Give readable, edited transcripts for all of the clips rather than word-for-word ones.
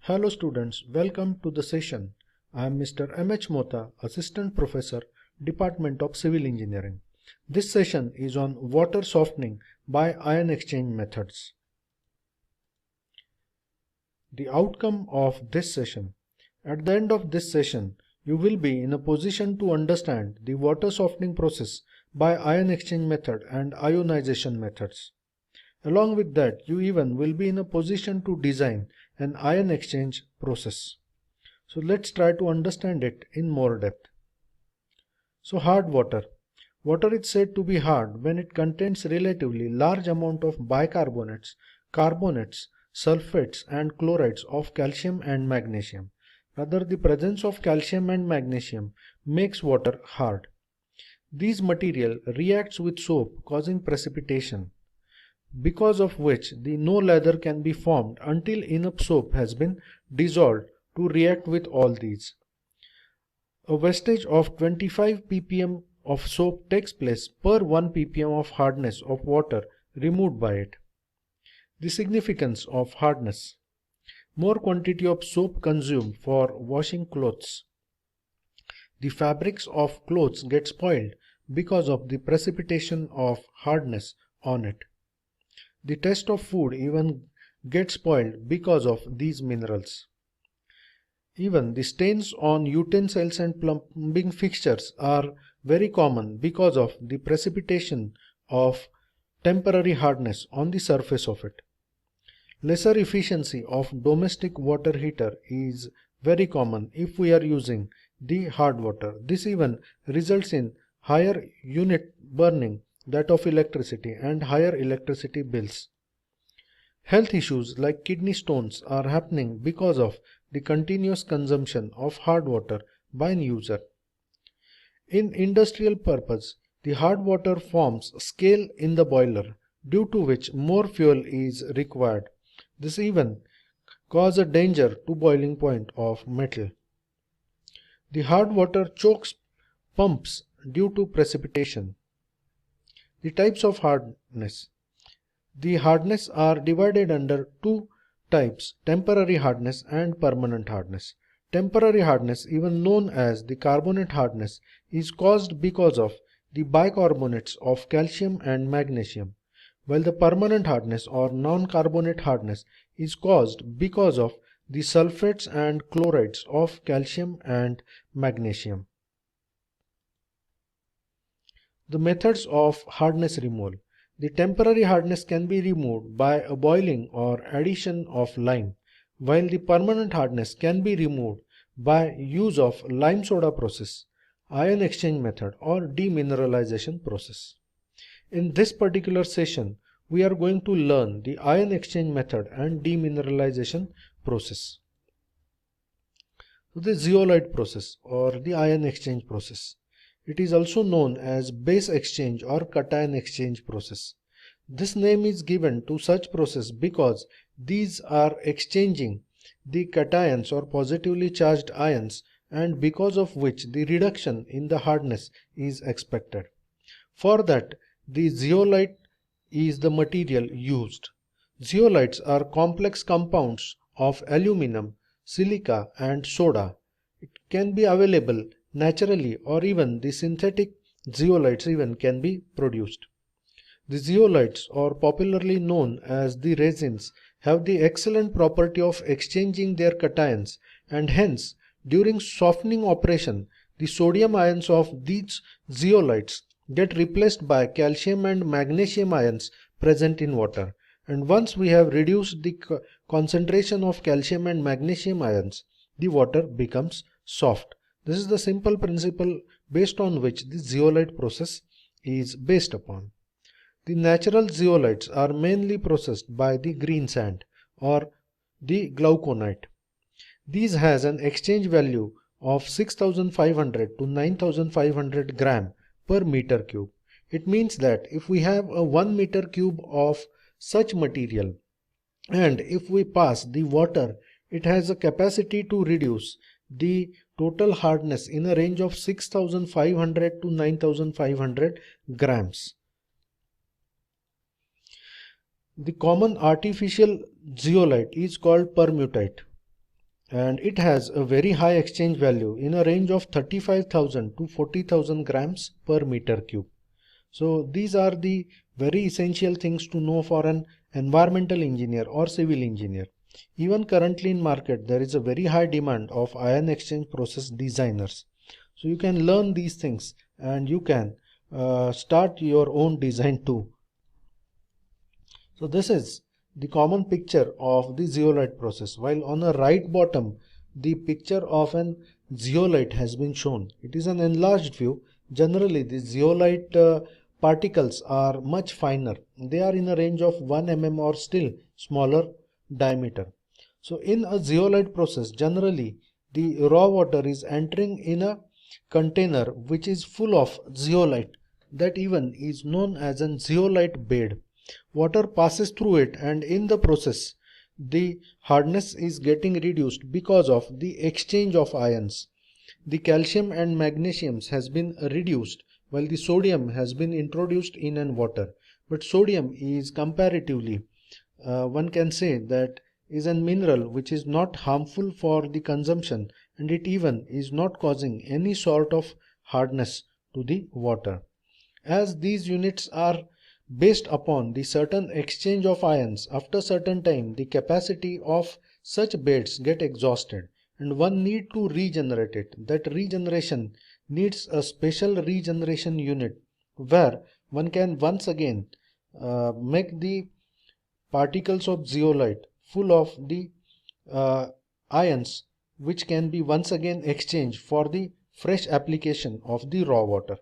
Hello students, welcome to the session. I am Mr. M.H. Mota, Assistant Professor, Department of Civil Engineering. This session is on water softening by ion exchange methods. The outcome of this session. At the end of this session, you will be in a position to understand the water softening process by ion exchange method and ionization methods. Along with that, you even will be in a position to design an ion exchange process. So let's try to understand it in more depth. So hard water. Water is said to be hard when it contains relatively large amount of bicarbonates, carbonates, sulfates and chlorides of calcium and magnesium. Rather, the presence of calcium and magnesium makes water hard. These material reacts with soap causing precipitation, because of which no lather can be formed until enough soap has been dissolved to react with all these. A wastage of 25 ppm of soap takes place per 1 ppm of hardness of water removed by it. The significance of hardness. More quantity of soap consumed for washing clothes. The fabrics of clothes get spoiled because of the precipitation of hardness on it. The taste of food even gets spoiled because of these minerals. Even the stains on utensils and plumbing fixtures are very common because of the precipitation of temporary hardness on the surface of it. Lesser efficiency of domestic water heater is very common if we are using the hard water. This even results in higher unit burning that of electricity and higher electricity bills. Health issues like kidney stones are happening because of the continuous consumption of hard water by an user. In industrial purpose, the hard water forms scale in the boiler, due to which more fuel is required. This even causes a danger to boiling point of metal. The hard water chokes pumps due to precipitation. The types of hardness. The hardness are divided under two types, temporary hardness and permanent hardness. Temporary hardness, even known as the carbonate hardness, is caused because of the bicarbonates of calcium and magnesium, while the permanent hardness or non-carbonate hardness is caused because of the sulfates and chlorides of calcium and magnesium. The methods of hardness removal. The temporary hardness can be removed by a boiling or addition of lime, while the permanent hardness can be removed by use of lime soda process, ion exchange method or demineralization process. In this particular session, we are going to learn the ion exchange method and demineralization process. So the zeolite process or the ion exchange process. It is also known as base exchange or cation exchange process. This name is given to such process because these are exchanging the cations or positively charged ions, and because of which the reduction in the hardness is expected. For that, the zeolite is the material used. Zeolites are complex compounds of aluminum, silica and soda. It can be available naturally, or even the synthetic zeolites even can be produced. The zeolites, or popularly known as the resins, have the excellent property of exchanging their cations, and hence during softening operation the sodium ions of these zeolites get replaced by calcium and magnesium ions present in water. And once we have reduced the concentration of calcium and magnesium ions, the water becomes soft. This is the simple principle based on which the zeolite process is based upon. The natural zeolites are mainly processed by the green sand or the glauconite. These has an exchange value of 6500 to 9500 gram per meter cube. It means that if we have a 1 meter cube of such material, and if we pass the water, it has a capacity to reduce the total hardness in a range of 6500 to 9500 grams. The common artificial zeolite is called permutite. and it has a very high exchange value in a range of 35,000 to 40,000 grams per meter cube. So these are the very essential things to know for an environmental engineer or civil engineer. Even currently in market there is a very high demand of ion exchange process designers. So you can learn these things and you can start your own design too. So this is the common picture of the zeolite process. While on the right bottom the picture of an zeolite has been shown. It is an enlarged view. Generally the zeolite particles are much finer. They are in a range of 1 mm or still smaller diameter. So in a zeolite process, generally the raw water is entering in a container which is full of zeolite, that even is known as an zeolite bed. Water passes through it and in the process the hardness is getting reduced because of the exchange of ions. The calcium and magnesium has been reduced while the sodium has been introduced in an water. But sodium is comparatively, one can say that is a mineral which is not harmful for the consumption, and it even is not causing any sort of hardness to the water. As these units are based upon the certain exchange of ions, after certain time the capacity of such beds get exhausted and one need to regenerate it. That regeneration needs a special regeneration unit where one can once again make the particles of zeolite full of the ions which can be once again exchanged for the fresh application of the raw water.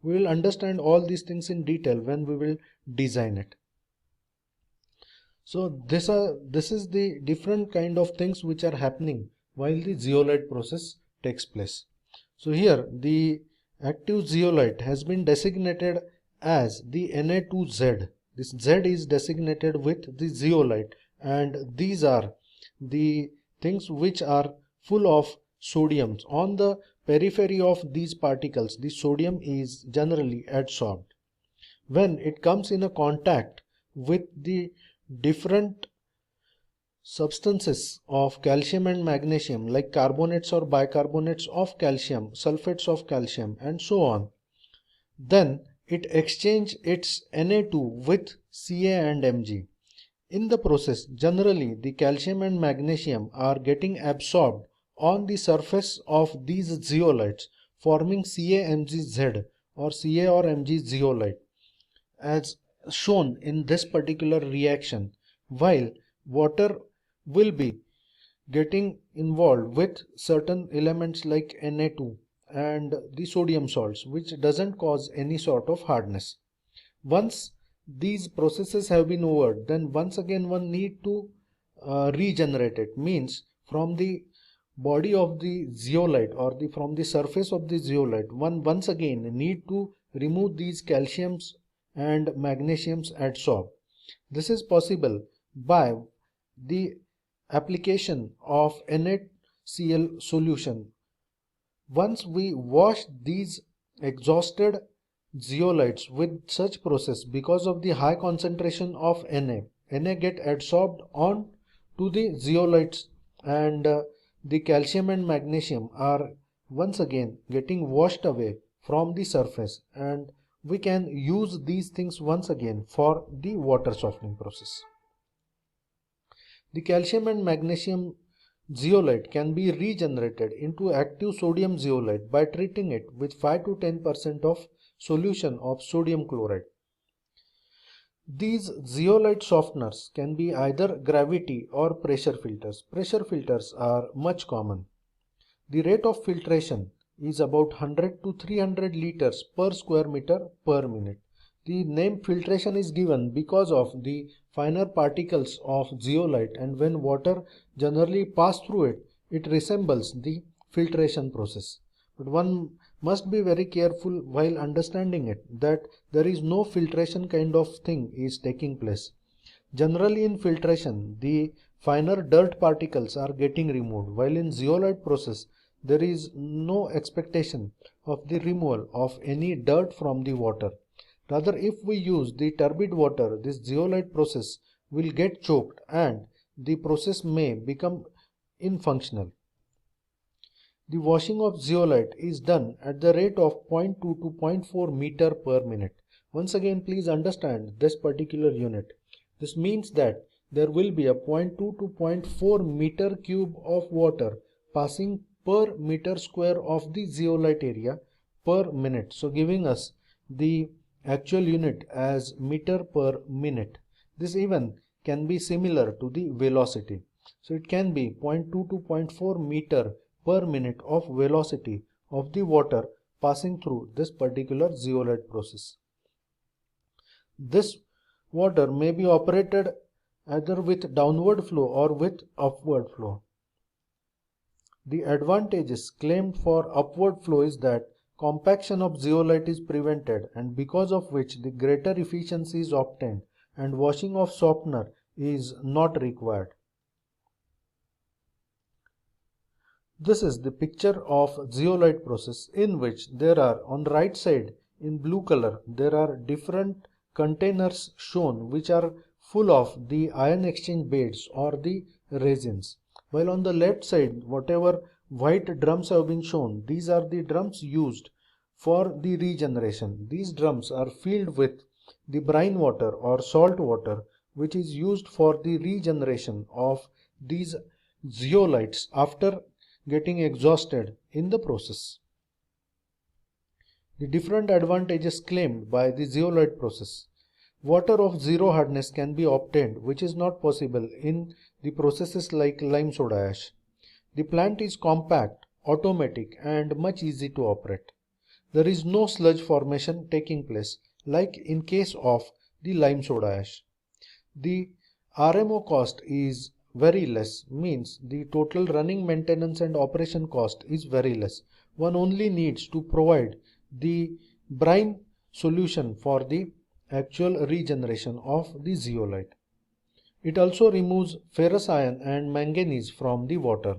We will understand all these things in detail when we will design it. So this is the different kind of things which are happening while the zeolite process takes place. So here the active zeolite has been designated as the Na2Z. This Z is designated with the zeolite, and these are the things which are full of sodiums. On the periphery of these particles, the sodium is generally adsorbed. When it comes in a contact with the different substances of calcium and magnesium, like carbonates or bicarbonates of calcium, sulfates of calcium, and so on, then it exchanges its Na2 with Ca and Mg. In the process, generally the calcium and magnesium are getting absorbed on the surface of these zeolites, forming CaMgZ or Ca or Mg zeolite, as shown in this particular reaction, while water will be getting involved with certain elements like Na2 and the sodium salts, which doesn't cause any sort of hardness. Once these processes have been over, then once again one need to regenerate it. Means from the body of the zeolite or from the surface of the zeolite, one once again need to remove these calciums and magnesiums adsorbed. This is possible by the application of NaCl solution. Once we wash these exhausted zeolites with such process, because of the high concentration of Na get adsorbed on to the zeolites, and the calcium and magnesium are once again getting washed away from the surface, and we can use these things once again for the water softening process. The calcium and magnesium zeolite can be regenerated into active sodium zeolite by treating it with 5 to 10% of solution of sodium chloride. These zeolite softeners can be either gravity or pressure filters. Pressure filters are much common. The rate of filtration is about 100 to 300 liters per square meter per minute. The name filtration is given because of the finer particles of zeolite, and when water generally pass through it, it resembles the filtration process. But one must be very careful while understanding it, that there is no filtration kind of thing is taking place. Generally in filtration, the finer dirt particles are getting removed, while in zeolite process there is no expectation of the removal of any dirt from the water. Rather, if we use the turbid water, this zeolite process will get choked and the process may become infunctional. The washing of zeolite is done at the rate of 0.2 to 0.4 meter per minute. Once again, please understand this particular unit. This means that there will be a 0.2 to 0.4 meter cube of water passing per meter square of the zeolite area per minute. So giving us the actual unit as meter per minute. This even can be similar to the velocity. So it can be 0.2 to 0.4 meter per minute of velocity of the water passing through this particular zeolite process. This water may be operated either with downward flow or with upward flow. The advantages claimed for upward flow is that compaction of zeolite is prevented, and because of which the greater efficiency is obtained and washing of softener is not required. This is the picture of zeolite process, in which there are on the right side in blue color there are different containers shown which are full of the ion exchange beds or the resins, while on the left side whatever white drums have been shown, these are the drums used for the regeneration. These drums are filled with the brine water or salt water, which is used for the regeneration of these zeolites after getting exhausted in the process. The different advantages claimed by the zeolite process. Water of zero hardness can be obtained, which is not possible in the processes like lime soda ash. The plant is compact, automatic and much easy to operate. There is no sludge formation taking place like in case of the lime soda ash. The RMO cost is very less, means the total running maintenance and operation cost is very less. One only needs to provide the brine solution for the actual regeneration of the zeolite. It also removes ferrous iron and manganese from the water.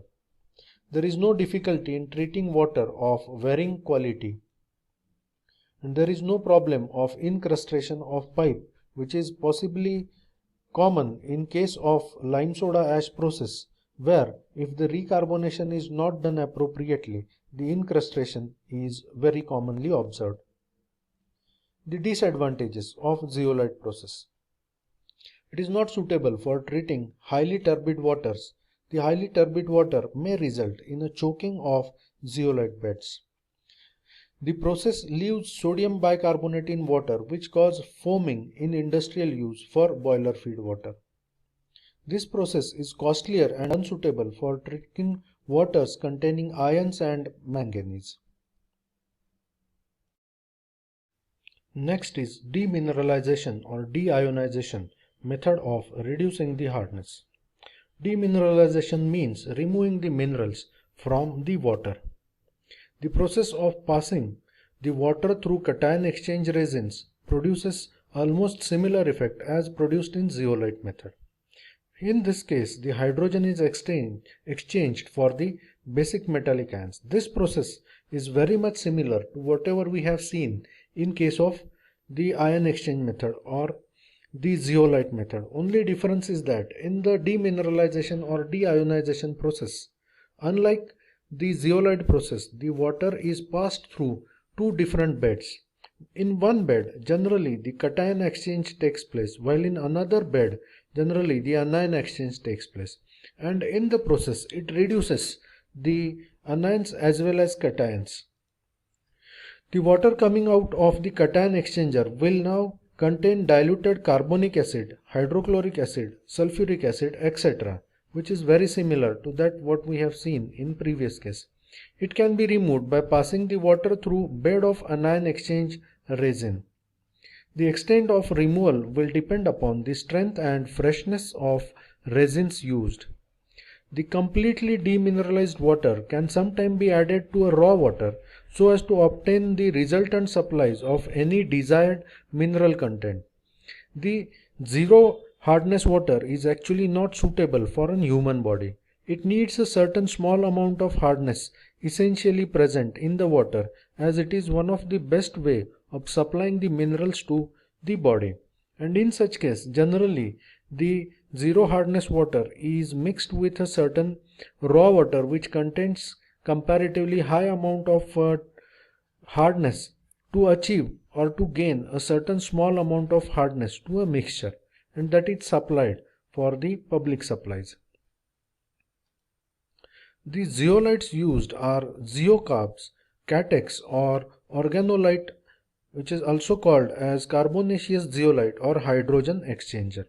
There is no difficulty in treating water of varying quality, and there is no problem of incrustation of pipe, which is possibly common in case of lime soda ash process, where if the recarbonation is not done appropriately, the incrustation is very commonly observed. The disadvantages of zeolite process. It is not suitable for treating highly turbid waters. The highly turbid water may result in a choking of zeolite beds. The process leaves sodium bicarbonate in water, which cause foaming in industrial use for boiler feed water. This process is costlier and unsuitable for treating waters containing ions and manganese. Next is demineralization or deionization method of reducing the hardness. Demineralization means removing the minerals from the water. The process of passing the water through cation exchange resins produces almost similar effect as produced in zeolite method. In this case, the hydrogen is exchanged for the basic metallic ions. This process is very much similar to whatever we have seen in case of the ion exchange method or the zeolite method. Only difference is that in the demineralization or deionization process, unlike the zeolite process, the water is passed through two different beds. In one bed, generally the cation exchange takes place, while in another bed, generally the anion exchange takes place. And in the process, it reduces the anions as well as cations. The water coming out of the cation exchanger will now contain diluted carbonic acid, hydrochloric acid, sulfuric acid, etc., which is very similar to that what we have seen in previous case. It can be removed by passing the water through bed of anion exchange resin. The extent of removal will depend upon the strength and freshness of resins used. The completely demineralized water can sometimes be added to a raw water so as to obtain the resultant supplies of any desired mineral content. The zero hardness water is actually not suitable for a human body. It needs a certain small amount of hardness essentially present in the water, as it is one of the best way of supplying the minerals to the body. And in such case, generally the zero hardness water is mixed with a certain raw water which contains comparatively high amount of hardness to achieve or to gain a certain small amount of hardness to a mixture, and that is supplied for the public supplies. The zeolites used are zeocarbs, catex or organolyte, which is also called as carbonaceous zeolite or hydrogen exchanger.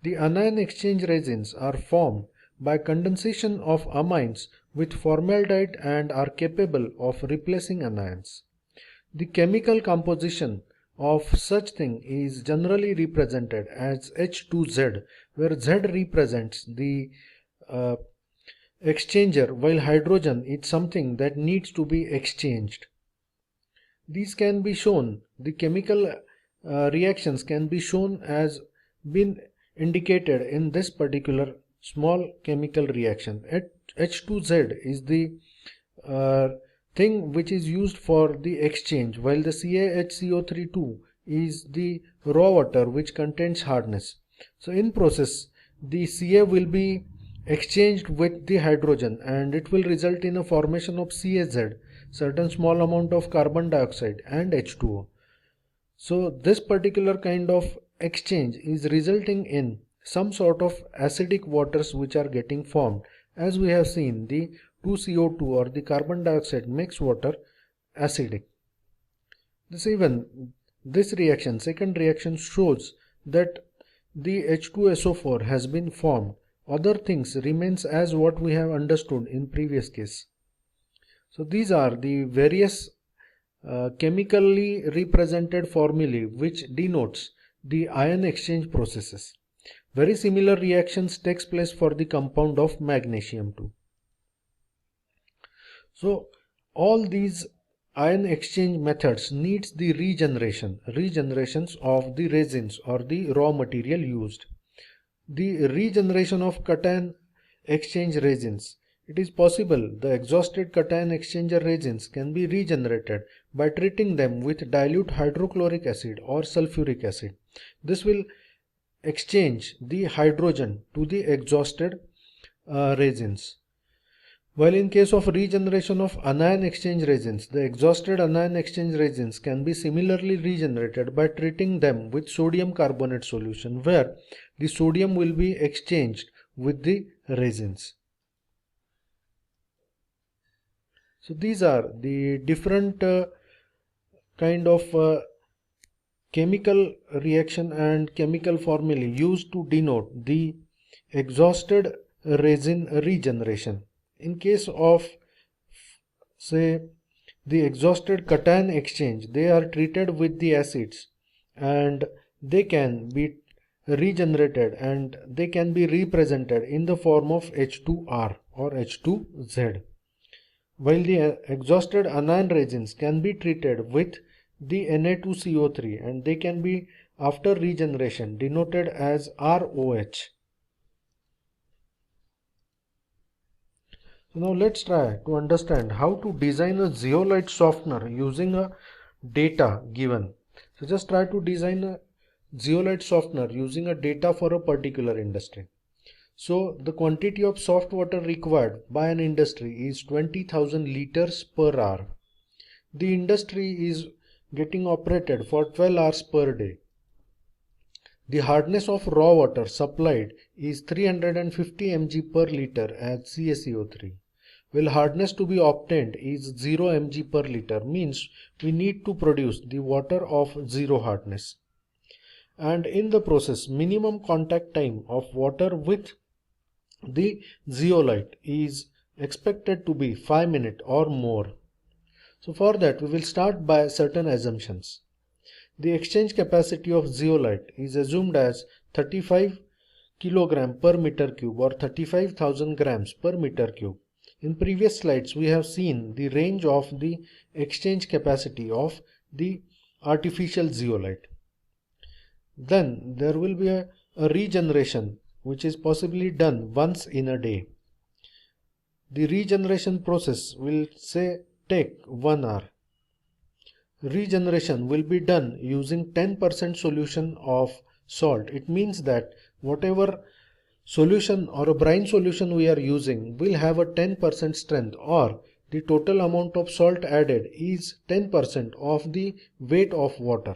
The anion exchange resins are formed by condensation of amines with formaldehyde and are capable of replacing anions. The chemical composition of such thing is generally represented as H2Z, where Z represents the exchanger, while hydrogen is something that needs to be exchanged. These can be shown, the chemical reactions can be shown as been indicated in this particular small chemical reaction. H2Z is the thing which is used for the exchange, while the CaHCO3 is the raw water which contains hardness. So in process, the Ca will be exchanged with the hydrogen and it will result in a formation of CaZ, certain small amount of carbon dioxide and H2O. So this particular kind of exchange is resulting in some sort of acidic waters which are getting formed. As we have seen, the 2CO2 or the carbon dioxide makes water acidic. This reaction, second reaction, shows that the H2SO4 has been formed. Other things remains as what we have understood in previous case. So these are the various chemically represented formulae which denotes the ion exchange processes. Very similar reactions takes place for the compound of magnesium too. So all these ion exchange methods needs the regenerations of the resins or the raw material used. The regeneration of cation exchange resins. It is possible the exhausted cation exchanger resins can be regenerated by treating them with dilute hydrochloric acid or sulfuric acid. This will exchange the hydrogen to the exhausted resins. While in case of regeneration of anion exchange resins, the exhausted anion exchange resins can be similarly regenerated by treating them with sodium carbonate solution, where the sodium will be exchanged with the resins. So these are the different kind of chemical reaction and chemical formulae used to denote the exhausted resin regeneration. In case of, say, the exhausted cation exchange, they are treated with the acids and they can be regenerated and they can be represented in the form of H2R or H2Z. While the exhausted anion resins can be treated with the Na2CO3 and they can be after regeneration denoted as ROH. So now let's try to understand how to design a zeolite softener using a data given. So just try to design a zeolite softener using a data for a particular industry. So the quantity of soft water required by an industry is 20,000 liters per hour. The industry is getting operated for 12 hours per day. The hardness of raw water supplied is 350 mg per liter as CaCO3. While hardness to be obtained is 0 mg per liter, means we need to produce the water of zero hardness. And in the process, minimum contact time of water with the zeolite is expected to be 5 minutes or more. So for that we will start by certain assumptions. The exchange capacity of zeolite is assumed as 35 kg per meter cube or 35,000 grams per meter cube. In previous slides we have seen the range of the exchange capacity of the artificial zeolite. Then there will be a regeneration which is possibly done once in a day. The regeneration process will take 1 hour. Regeneration will be done using 10% solution of salt. It means that whatever solution or a brine solution we are using will have a 10% strength, or the total amount of salt added is 10% of the weight of water,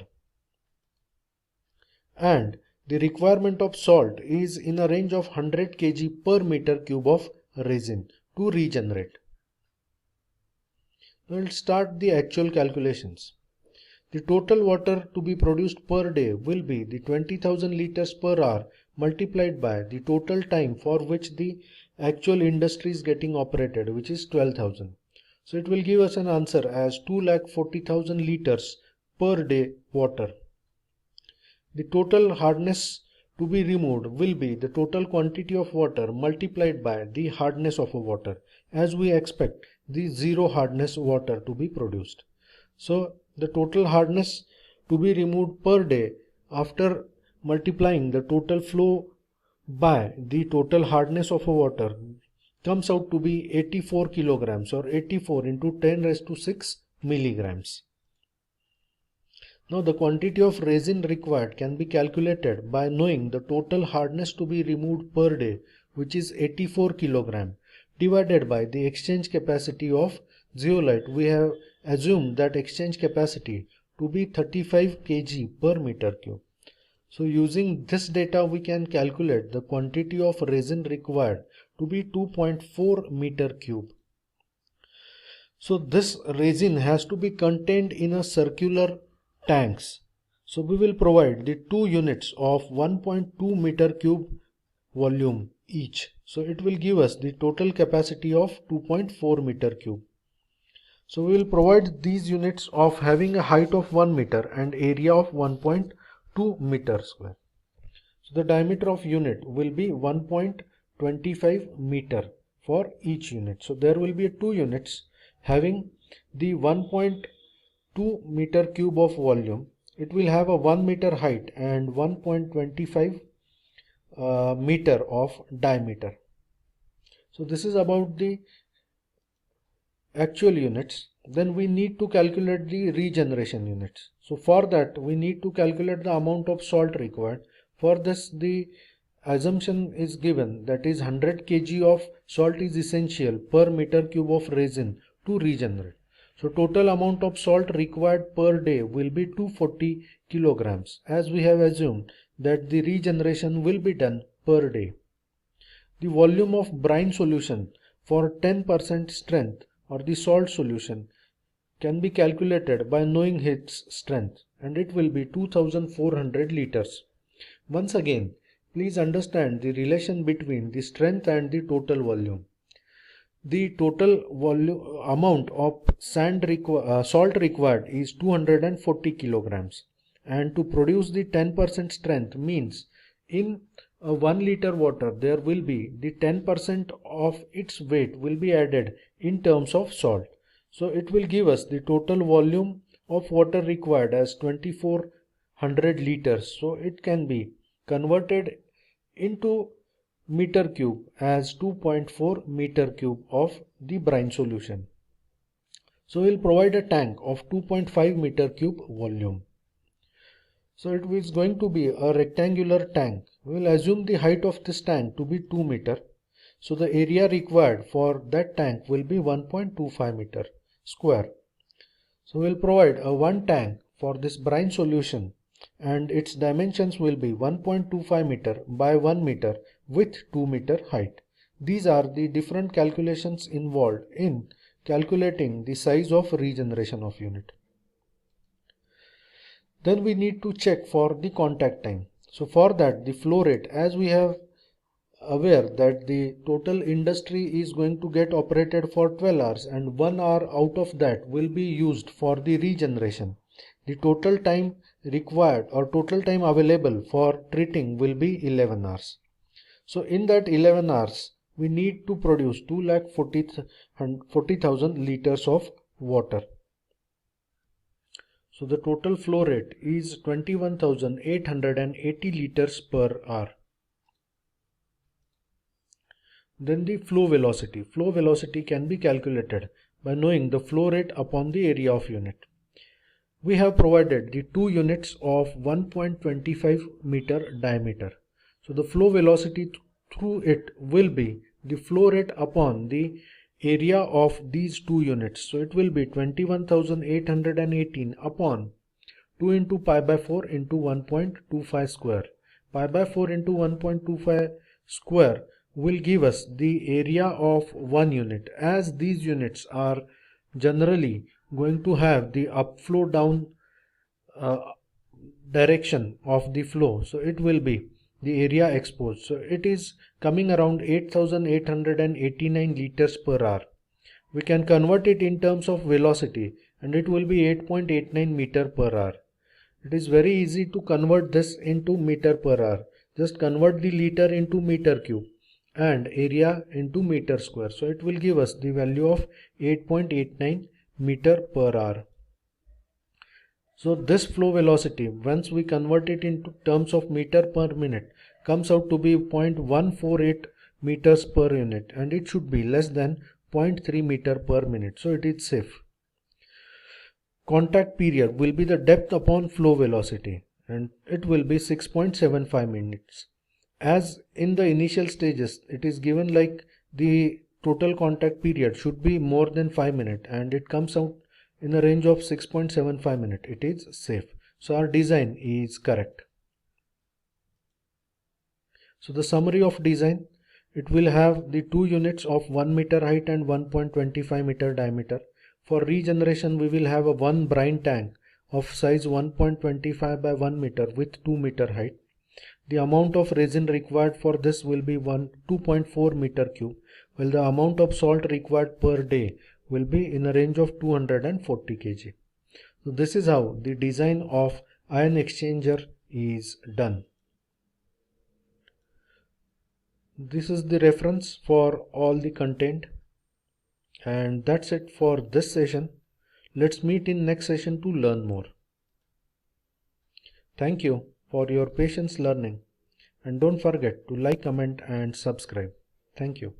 and the requirement of salt is in a range of 100 kg per meter cube of resin to regenerate. We'll start the actual calculations. The total water to be produced per day will be the 20,000 liters per hour multiplied by the total time for which the actual industry is getting operated, which is 12,000. So it will give us an answer as 2,40,000 liters per day water. The total hardness to be removed will be the total quantity of water multiplied by the hardness of a water, as we expect the zero hardness water to be produced. So the total hardness to be removed per day after multiplying the total flow by the total hardness of a water comes out to be 84 kilograms, or 84 into 10 raised to 6 milligrams. Now the quantity of resin required can be calculated by knowing the total hardness to be removed per day, which is 84 kg, divided by the exchange capacity of zeolite. We have assumed that exchange capacity to be 35 kg per meter cube. So using this data we can calculate the quantity of resin required to be 2.4 meter cube. So this resin has to be contained in a circular tanks. So we will provide the 2 units of 1.2 meter cube volume each. So it will give us the total capacity of 2.4 meter cube. So we will provide these units of having a height of 1 meter and area of 1.2 meter square. So the diameter of unit will be 1.25 meter for each unit. So there will be 2 units having the 1.2 meter cube of volume. It will have a 1 meter height and 1.25 meter of diameter. So this is about the actual units. Then we need to calculate the regeneration units. So for that we need to calculate the amount of salt required. For this the assumption is given, that is 100 kg of salt is essential per meter cube of resin to regenerate. So total amount of salt required per day will be 240 kilograms, as we have assumed that the regeneration will be done per day. The volume of brine solution for 10% strength, or the salt solution, can be calculated by knowing its strength, and it will be 2400 liters. Once again, please understand the relation between the strength and the total volume. The total volume amount of salt required is 240 kilograms, and to produce the 10% strength means in a 1 liter water there will be the 10% of its weight will be added in terms of salt. So it will give us the total volume of water required as 2400 liters. So it can be converted into meter cube as 2.4 meter cube of the brine solution. So we'll provide a tank of 2.5 meter cube volume. So it is going to be a rectangular tank. We will assume the height of this tank to be 2 meter. So the area required for that tank will be 1.25 meter square. So we'll provide a one tank for this brine solution, and its dimensions will be 1.25 meter by 1 meter with 2 meter height. These are the different calculations involved in calculating the size of regeneration of unit. Then we need to check for the contact time. So for that the flow rate, as we have aware that the total industry is going to get operated for 12 hours and 1 hour out of that will be used for the regeneration. The total time required or total time available for treating will be 11 hours. So in that 11 hours we need to produce 240,000 liters of water. So the total flow rate is 21,880 liters per hour. Then the flow velocity. Flow velocity can be calculated by knowing the flow rate upon the area of unit. We have provided the 2 units of 1.25 meter diameter. So the flow velocity through it will be the flow rate upon the area of these two units. So it will be 21,818 upon 2 into pi by 4 into 1.25 square. Pi by 4 into 1.25 square will give us the area of one unit, as these units are generally going to have the upflow down direction of the flow. So it will be the area exposed. So it is coming around 8,889 liters per hour. We can convert it in terms of velocity and it will be 8.89 meter per hour. It is very easy to convert this into meter per hour. Just convert the liter into meter cube and area into meter square. So it will give us the value of 8.89 meter per hour. So this flow velocity, once we convert it into terms of meter per minute, comes out to be 0.148 meters per unit, and it should be less than 0.3 meter per minute. So it is safe. Contact period will be the depth upon flow velocity, and it will be 6.75 minutes. As in the initial stages, it is given like the total contact period should be more than 5 minutes, and it comes out in a range of 6.75 minutes. It is safe. So our design is correct. So the summary of design, it will have the two units of 1 meter height and 1.25 meter diameter. For regeneration, we will have a one brine tank of size 1.25 by 1 meter with 2 meter height. The amount of resin required for this will be 2.4 meter cube, while the amount of salt required per day will be in a range of 240 kg. So this is how the design of ion exchanger is done. This is the reference for all the content, and that's it for this session. Let's meet in next session to learn more. Thank you for your patience learning, and don't forget to like, comment and subscribe. Thank you.